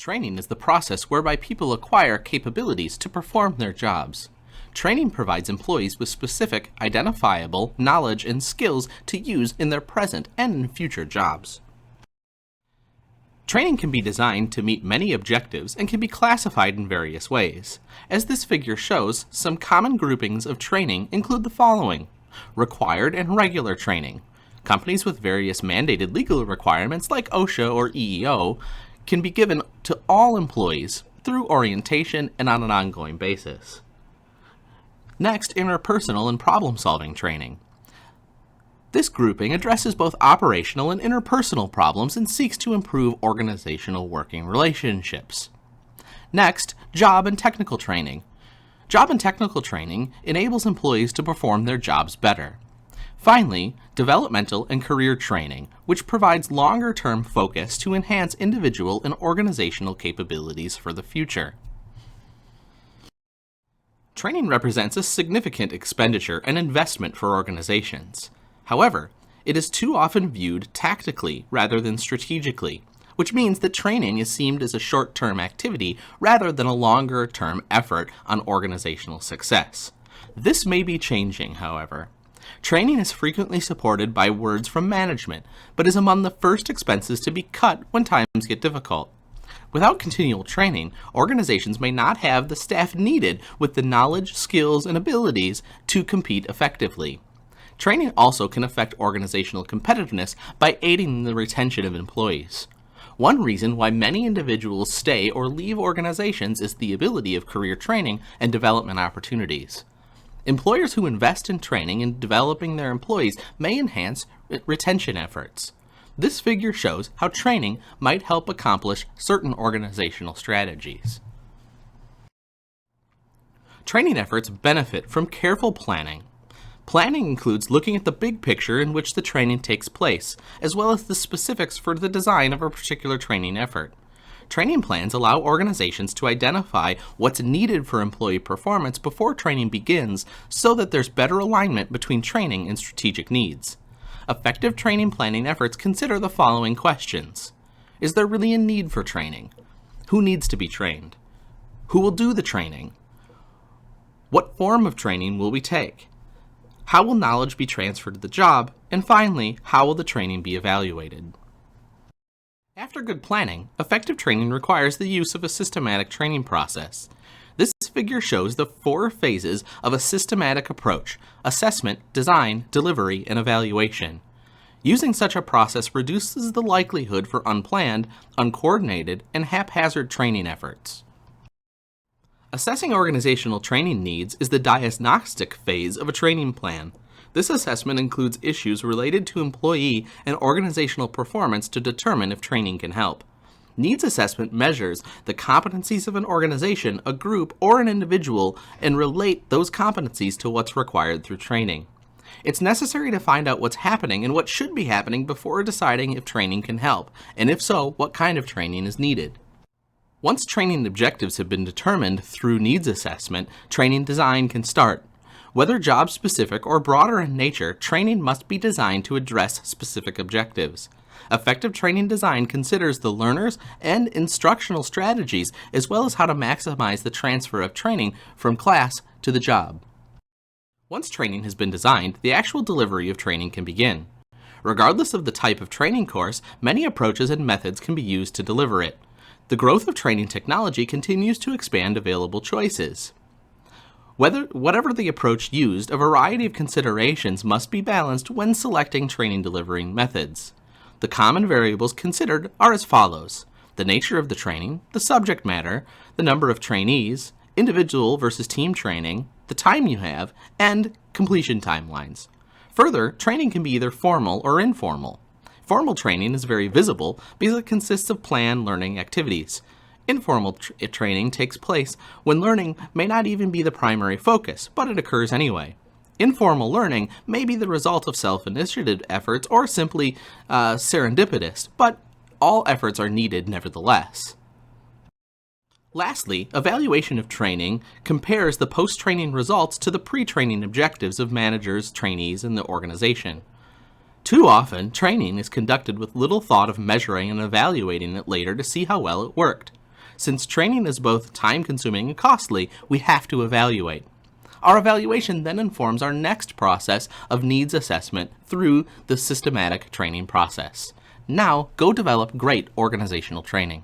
Training is the process whereby people acquire capabilities to perform their jobs. Training provides employees with specific, identifiable knowledge and skills to use in their present and in future jobs. Training can be designed to meet many objectives and can be classified in various ways. As this figure shows, some common groupings of training include the following: required and regular training. Companies with various mandated legal requirements like OSHA or EEO can be given to all employees through orientation and on an ongoing basis. Next, interpersonal and problem-solving training. This grouping addresses both operational and interpersonal problems and seeks to improve organizational working relationships. Next, job and technical training. Job and technical training enables employees to perform their jobs better. Finally, developmental and career training, which provides longer-term focus to enhance individual and organizational capabilities for the future. Training represents a significant expenditure and investment for organizations. However, it is too often viewed tactically rather than strategically, which means that training is seen as a short-term activity rather than a longer-term effort on organizational success. This may be changing, however. Training is frequently supported by words from management, but is among the first expenses to be cut when times get difficult. Without continual training, organizations may not have the staff needed with the knowledge, skills, and abilities to compete effectively. Training also can affect organizational competitiveness by aiding in the retention of employees. One reason why many individuals stay or leave organizations is the ability of career training and development opportunities. Employers who invest in training and developing their employees may enhance retention efforts. This figure shows how training might help accomplish certain organizational strategies. Training efforts benefit from careful planning. Planning includes looking at the big picture in which the training takes place, as well as the specifics for the design of a particular training effort. Training plans allow organizations to identify what's needed for employee performance before training begins so that there's better alignment between training and strategic needs. Effective training planning efforts consider the following questions. Is there really a need for training? Who needs to be trained? Who will do the training? What form of training will we take? How will knowledge be transferred to the job? And finally, how will the training be evaluated? After good planning, effective training requires the use of a systematic training process. This figure shows the 4 phases of a systematic approach: assessment, design, delivery, and evaluation. Using such a process reduces the likelihood for unplanned, uncoordinated, and haphazard training efforts. Assessing organizational training needs is the diagnostic phase of a training plan. This assessment includes issues related to employee and organizational performance to determine if training can help. Needs assessment measures the competencies of an organization, a group, or an individual and relate those competencies to what's required through training. It's necessary to find out what's happening and what should be happening before deciding if training can help, and if so, what kind of training is needed. Once training objectives have been determined through needs assessment, training design can start. Whether job-specific or broader in nature, training must be designed to address specific objectives. Effective training design considers the learners and instructional strategies, as well as how to maximize the transfer of training from class to the job. Once training has been designed, the actual delivery of training can begin. Regardless of the type of training course, many approaches and methods can be used to deliver it. The growth of training technology continues to expand available choices. Whatever the approach used, a variety of considerations must be balanced when selecting training delivering methods. The common variables considered are as follows: the nature of the training, the subject matter, the number of trainees, individual versus team training, the time you have, and completion timelines. Further, training can be either formal or informal. Formal training is very visible because it consists of planned learning activities. Informal training takes place when learning may not even be the primary focus, but it occurs anyway. Informal learning may be the result of self-initiated efforts or simply serendipitous, but all efforts are needed nevertheless. Lastly, evaluation of training compares the post-training results to the pre-training objectives of managers, trainees, and the organization. Too often, training is conducted with little thought of measuring and evaluating it later to see how well it worked. Since training is both time-consuming and costly, we have to evaluate. Our evaluation then informs our next process of needs assessment through the systematic training process. Now, go develop great organizational training.